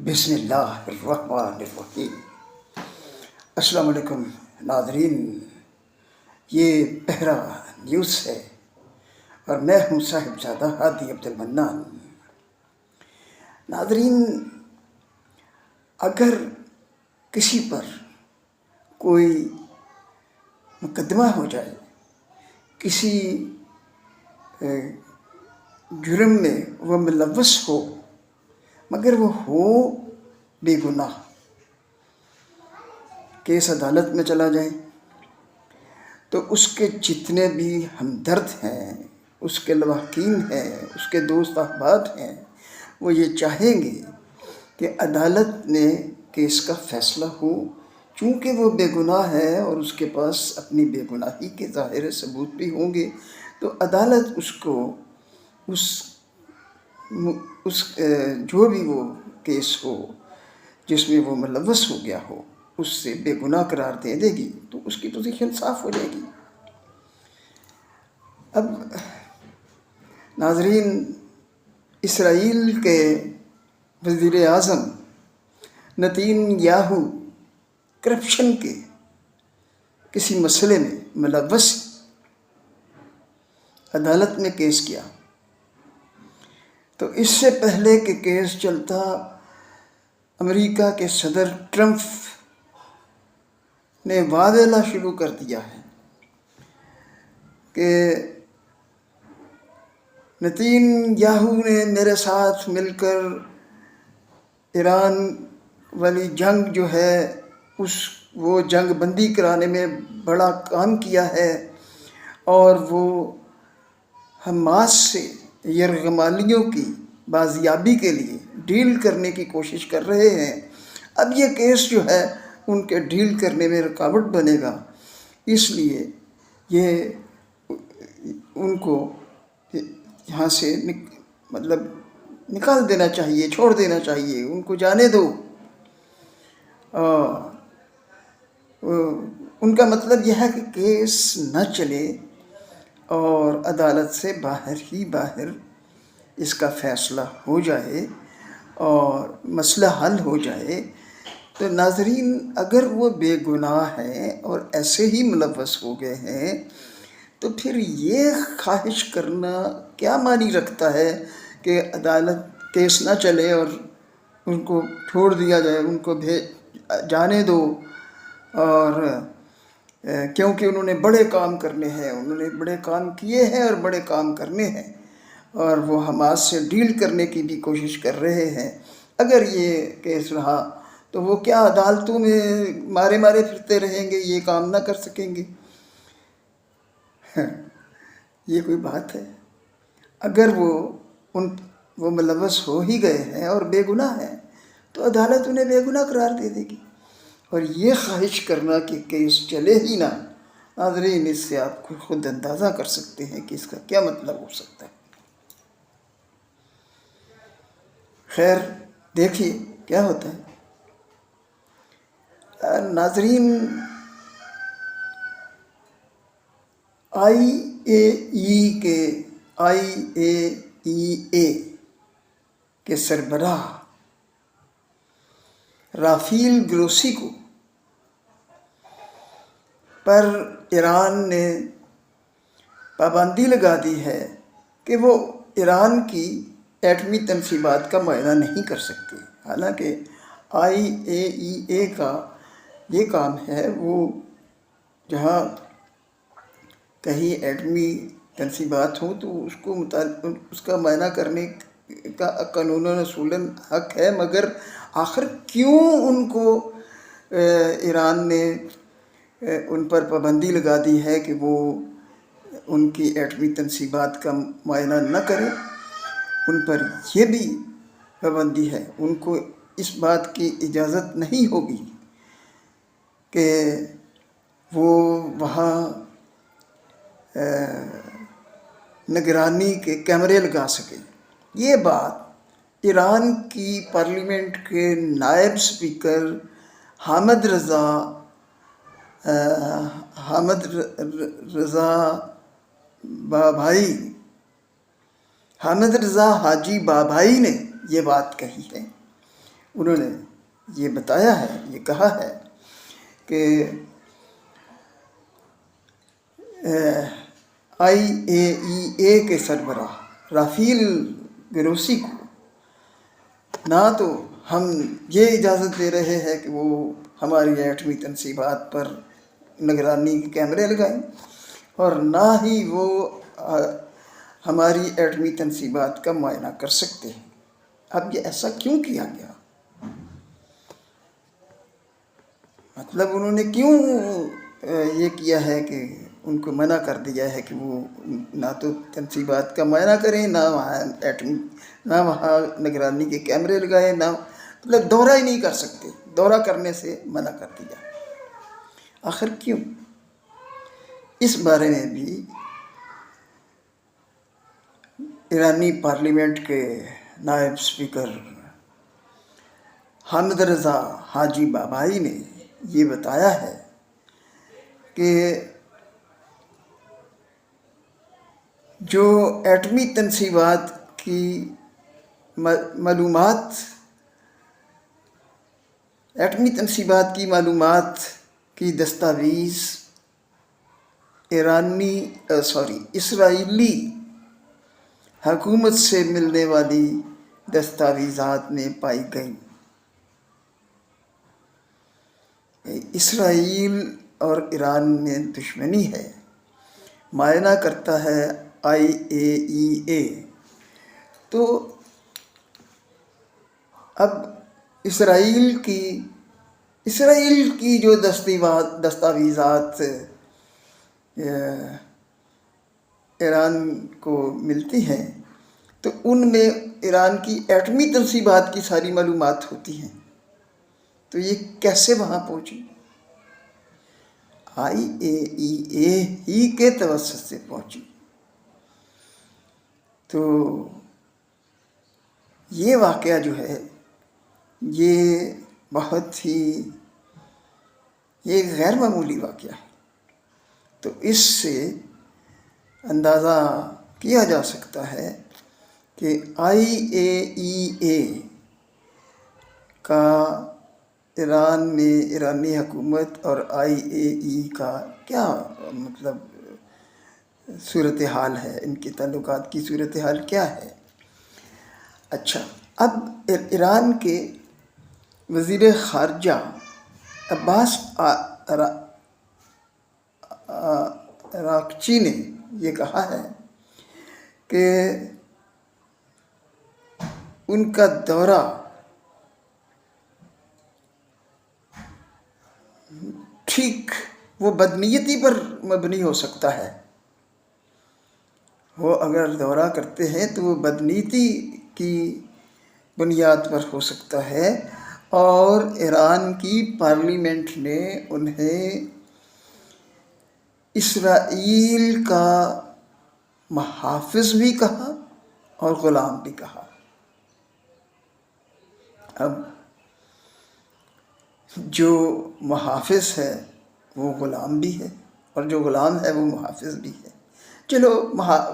بسم اللہ الرحمن الرحیم۔ السلام علیکم ناظرین، یہ پہرا نیوز ہے اور میں ہوں صاحبزادہ ہادی عبد المنان۔ ناظرین، اگر کسی پر کوئی مقدمہ ہو جائے، کسی جرم میں وہ ملوث ہو مگر وہ ہو بے گناہ، کیس عدالت میں چلا جائے تو اس کے جتنے بھی ہمدرد ہیں، اس کے لواحقین ہیں، اس کے دوست احباب ہیں، وہ یہ چاہیں گے کہ عدالت میں کیس کا فیصلہ ہو، چونکہ وہ بے گناہ ہے اور اس کے پاس اپنی بے گناہی کے ظاہر ثبوت بھی ہوں گے، تو عدالت اس کو اس جو بھی وہ کیس ہو جس میں وہ ملوث ہو گیا ہو اس سے بے گناہ قرار دے دے گی، تو اس کی پوزیشن صاف ہو جائے گی۔ اب ناظرین، اسرائیل کے وزیر اعظم نتین یاہو کرپشن کے کسی مسئلے میں ملوث عدالت میں کیس کیا، تو اس سے پہلے کہ کیس چلتا، امریکہ کے صدر ٹرمپ نے واویلا شروع کر دیا ہے کہ نتین یاہو نے میرے ساتھ مل کر ایران والی جنگ جو ہے وہ جنگ بندی کرانے میں بڑا کام کیا ہے، اور وہ حماس سے یرغمالیوں کی بازیابی کے لیے ڈیل کرنے کی کوشش کر رہے ہیں۔ اب یہ کیس جو ہے ان کے ڈیل کرنے میں رکاوٹ بنے گا، اس لیے یہ ان کو یہاں سے نکال دینا چاہیے، چھوڑ دینا چاہیے، ان کو جانے دو۔ ان کا مطلب یہ ہے کہ کیس نہ چلے اور عدالت سے باہر اس کا فیصلہ ہو جائے اور مسئلہ حل ہو جائے۔ تو ناظرین، اگر وہ بے گناہ ہیں اور ایسے ہی ملوث ہو گئے ہیں تو پھر یہ خواہش کرنا کیا معنی رکھتا ہے کہ عدالت کیس نہ چلے اور ان کو چھوڑ دیا جائے، ان کو جانے دو، اور کیونکہ انہوں نے بڑے کام کرنے ہیں، انہوں نے بڑے کام کیے ہیں اور بڑے کام کرنے ہیں، اور وہ حماس سے ڈیل کرنے کی بھی کوشش کر رہے ہیں۔ اگر یہ کیس رہا تو وہ کیا عدالتوں میں مارے پھرتے رہیں گے، یہ کام نہ کر سکیں گے؟ یہ کوئی بات ہے؟ اگر وہ ملوث ہو ہی گئے ہیں اور بے گناہ ہیں تو عدالت انہیں بے گناہ قرار دے دے گی، اور یہ خواہش کرنا کہ کیس چلے ہی نہ، ناظرین اس سے آپ خود اندازہ کر سکتے ہیں کہ اس کا کیا مطلب ہو سکتا ہے۔ خیر، دیکھیے کیا ہوتا ہے۔ ناظرین، آئی اے ای کے سربراہ رافیل گروسی کو پر ایران نے پابندی لگا دی ہے کہ وہ ایران کی ایٹمی تنصیبات کا معائنہ نہیں کر سکتے۔ حالانکہ آئی اے کا یہ کام ہے، وہ جہاں کہیں ایٹمی تنصیبات ہوں تو اس کا معائنہ کرنے کا قانوناً اصولاً حق ہے، مگر آخر کیوں ان کو ایران نے ان پر پابندی لگا دی ہے کہ وہ ان کی ایٹمی تنصیبات کا معائنہ نہ کریں؟ ان پر یہ بھی پابندی ہے، ان کو اس بات کی اجازت نہیں ہوگی کہ وہ وہاں نگرانی کے کیمرے لگا سکیں۔ یہ بات ایران کی پارلیمنٹ کے نائب اسپیکر حامد رضا حاجی بابھائی نے یہ بات کہی ہے۔ انہوں نے یہ بتایا ہے، یہ کہا ہے کہ IAEA کے سربراہ رافیل گروسی کو نہ تو ہم یہ اجازت دے رہے ہیں کہ وہ ہماری ایٹمی تنصیبات پر نگرانی کے کیمرے لگائیں، اور نہ ہی وہ ہماری ایٹمی تنصیبات کا معائنہ کر سکتے ہیں۔ اب یہ ایسا کیوں کیا گیا؟ مطلب انہوں نے کیوں یہ کیا ہے کہ ان کو منع کر دیا ہے کہ وہ نہ تو تنصیبات کا معائنہ کریں، نہ وہاں نگرانی کے کیمرے لگائیں، نہ مطلب دورہ ہی نہیں کر سکتے، دورہ کرنے سے منع کر دیا۔ آخر کیوں؟ اس بارے میں بھی ایرانی پارلیمنٹ کے نائب اسپیکر حامد رضا حاجی بابائی نے یہ بتایا ہے کہ جو ایٹمی تنصیبات کی معلومات کی دستاویز اسرائیلی حکومت سے ملنے والی دستاویزات میں پائی گئیں۔ اسرائیل اور ایران میں دشمنی ہے، معائنہ کرتا ہے IAEA۔ تو اب اسرائیل کی جو دستاویزات ایران کو ملتی ہیں تو ان میں ایران کی ایٹمی تنصیبات کی ساری معلومات ہوتی ہیں، تو یہ کیسے وہاں پہنچی؟ IAEA ہی کے توسط سے پہنچی۔ تو یہ واقعہ جو ہے یہ بہت ہی غیر معمولی واقعہ ہے۔ تو اس سے اندازہ کیا جا سکتا ہے کہ IAEA کا ایرانی حکومت اور IAEA کا کیا مطلب صورتحال ہے، ان کے تعلقات کی صورتحال کیا ہے۔ اچھا، اب ایران کے وزیر خارجہ عباس اراغچی نے یہ کہا ہے کہ ان کا دورہ ٹھیک وہ بدنیتی پر مبنی ہو سکتا ہے، وہ اگر دورہ کرتے ہیں تو وہ بدنیتی کی بنیاد پر ہو سکتا ہے، اور ایران کی پارلیمنٹ نے انہیں اسرائیل کا محافظ بھی کہا اور غلام بھی کہا۔ اب جو محافظ ہے وہ غلام بھی ہے، اور جو غلام ہے وہ محافظ بھی ہے۔ چلو،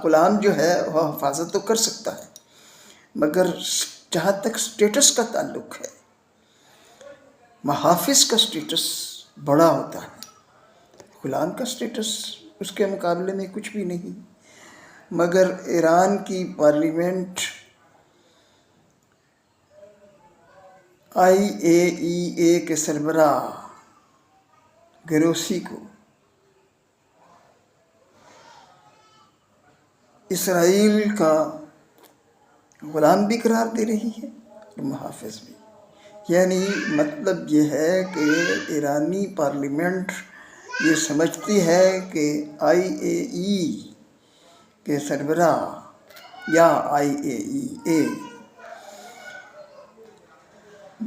غلام جو ہے وہ حفاظت تو کر سکتا ہے، مگر جہاں تک سٹیٹس کا تعلق ہے، محافظ کا سٹیٹس بڑا ہوتا ہے، غلام کا سٹیٹس اس کے مقابلے میں کچھ بھی نہیں۔ مگر ایران کی پارلیمنٹ IAEA کے سربراہ گروسی کو اسرائیل کا غلام بھی قرار دے رہی ہے اور محافظ بھی۔ یعنی مطلب یہ ہے کہ ایرانی پارلیمنٹ یہ سمجھتی ہے کہ IAEA کے سربراہ یا IAEA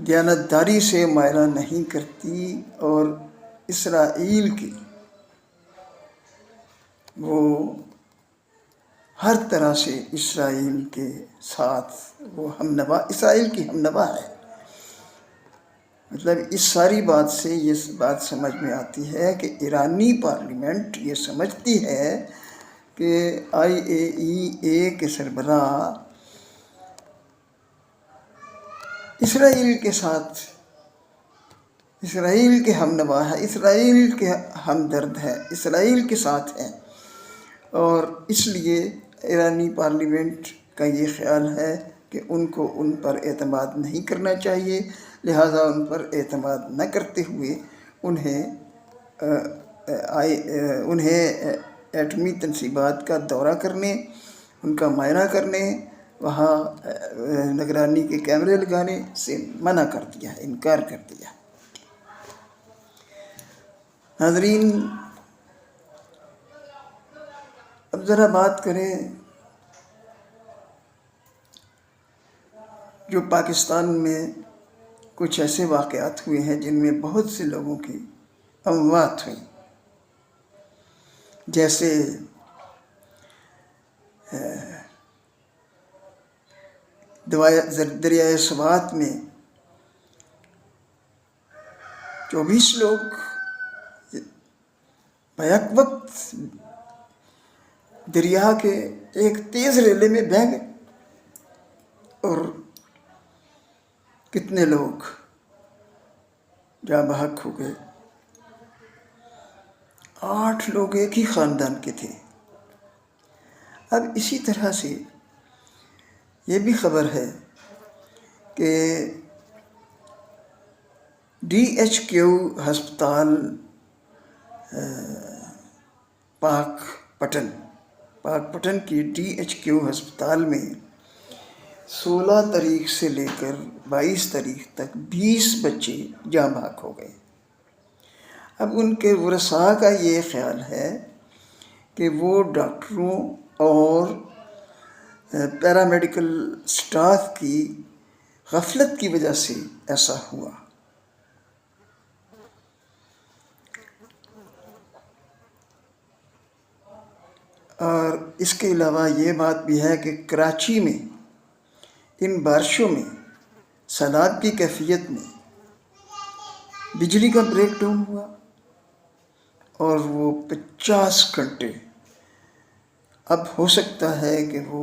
دیانتداری سے معائنہ نہیں کرتی، اور اسرائیل کی وہ ہر طرح سے اسرائیل کے ساتھ وہ اسرائیل کی ہمنوا ہے۔ مطلب اس ساری بات سے یہ بات سمجھ میں آتی ہے کہ ایرانی پارلیمنٹ یہ سمجھتی ہے کہ IAEA کے سربراہ اسرائیل کے ساتھ، اسرائیل کے ہمنوا ہے، اسرائیل کے ہمدرد ہے، اسرائیل کے ساتھ ہیں، اور اس لیے ایرانی پارلیمنٹ کا یہ خیال ہے کہ ان کو ان پر اعتماد نہیں کرنا چاہیے، لہٰذا ان پر اعتماد نہ کرتے ہوئے انہیں ایٹمی تنصیبات کا دورہ کرنے، ان کا معائنہ کرنے، وہاں نگرانی کے کیمرے لگانے سے منع کر دیا ہے، انکار کر دیا۔ ناظرین، اب ذرا بات کریں جو پاکستان میں کچھ ایسے واقعات ہوئے ہیں جن میں بہت سے لوگوں کی اموات ہوئی، جیسے دریائے سوات میں 24 لوگ بیک وقت دریا کے ایک تیز ریلے میں بہہ گئے، اور کتنے لوگ جاں بحق ہو گئے۔ 8 لوگ ایک ہی خاندان کے تھے۔ اب اسی طرح سے یہ بھی خبر ہے کہ DHQ ہسپتال پاک پٹن کی DHQ ہسپتال میں 16 تاریخ سے لے کر 22 تاریخ تک 20 بچے جاں بحق ہو گئے۔ اب ان کے ورثاء کا یہ خیال ہے کہ وہ ڈاکٹروں اور پیرامیڈیکل سٹاف کی غفلت کی وجہ سے ایسا ہوا۔ اور اس کے علاوہ یہ بات بھی ہے کہ کراچی میں ان بارشوں میں سیلاب کی کیفیت میں بجلی کا بریک ڈاؤن ہوا، اور وہ 50 گھنٹے، اب ہو سکتا ہے کہ وہ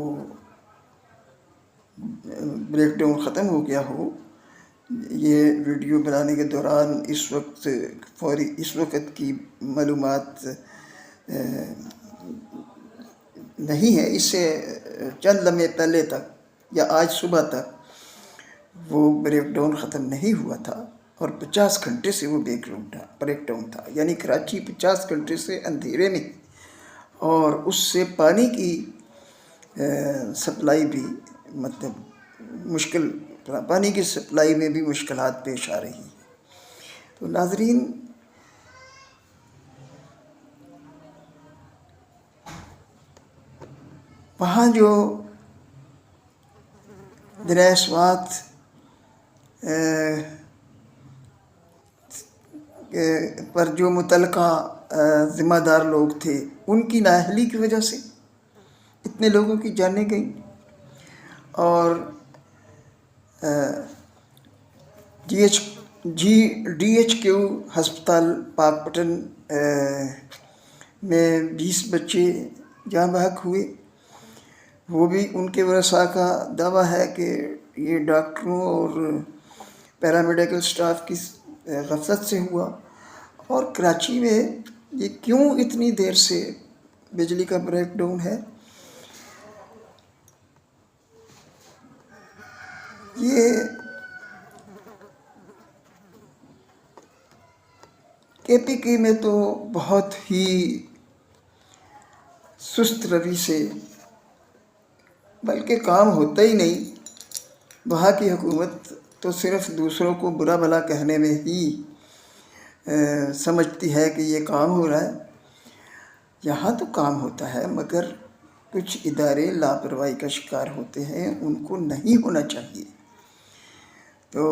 بریک ڈاؤن ختم ہو گیا ہو۔ یہ ویڈیو بنانے کے دوران اس وقت کی معلومات نہیں ہے، اس سے چند لمحے پہلے تک یا آج صبح تک وہ بریک ڈاؤن ختم نہیں ہوا تھا، اور 50 گھنٹے سے وہ بریک ڈاؤن تھا، یعنی کراچی 50 گھنٹے سے اندھیرے میں، اور اس سے پانی کی سپلائی بھی پانی کی سپلائی میں بھی مشکلات پیش آ رہی ہیں۔ تو ناظرین، وہاں جو دریائے سوات پر جو متعلقہ ذمہ دار لوگ تھے، ان کی نااہلی کی وجہ سے اتنے لوگوں کی جانیں گئیں، اور DHQ ہسپتال پاک پٹن میں 20 بچے جاں بحق ہوئے۔ وہ بھی ان کے ورثاء کا دعویٰ ہے کہ یہ ڈاکٹروں اور پیرامیڈیکل سٹاف کی غفلت سے ہوا۔ اور کراچی میں یہ کیوں اتنی دیر سے بجلی کا بریک ڈاؤن ہے؟ یہ KPK میں تو بہت ہی سست روی سے بلکہ کام ہوتا ہی نہیں۔ وہاں کی حکومت تو صرف دوسروں کو برا بھلا کہنے میں ہی سمجھتی ہے کہ یہ کام ہو رہا ہے۔ یہاں تو کام ہوتا ہے، مگر کچھ ادارے لاپرواہی کا شکار ہوتے ہیں، ان کو نہیں ہونا چاہیے۔ تو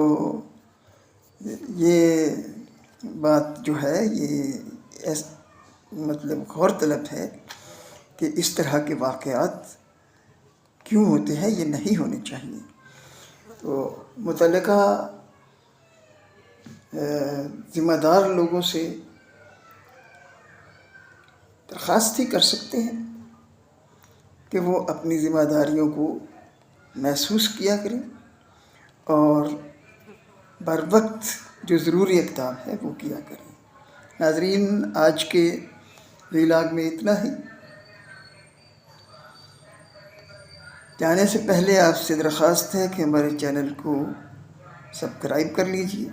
یہ بات جو ہے یہ غور طلب ہے کہ اس طرح کے واقعات کیوں ہوتے ہیں، یہ نہیں ہونے چاہیے۔ تو متعلقہ ذمہ دار لوگوں سے درخواست ہی کر سکتے ہیں کہ وہ اپنی ذمہ داریوں کو محسوس کیا کریں، اور بر وقت جو ضروری اقدام ہے وہ کیا کریں۔ ناظرین، آج کے ویلاگ میں اتنا ہی۔ جانے سے پہلے آپ سے درخواست ہے کہ ہمارے چینل کو سبسکرائب کر لیجیے،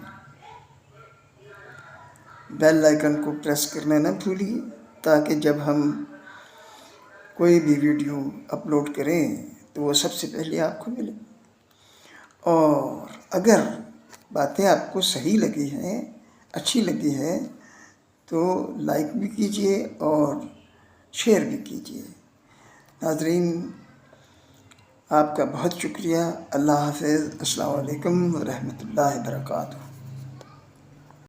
بیل آئیکن کو پریس کرنا نہ بھولیے، تاکہ جب ہم کوئی بھی ویڈیو اپلوڈ کریں تو وہ سب سے پہلے آپ کو ملے۔ اور اگر باتیں آپ کو صحیح لگی ہیں، اچھی لگی ہے، تو لائک بھی کیجیے اور شیئر بھی کیجیے۔ ناظرین، آپ کا بہت شکریہ۔ اللہ حافظ۔ السلام علیکم ورحمۃ اللہ وبرکاتہ۔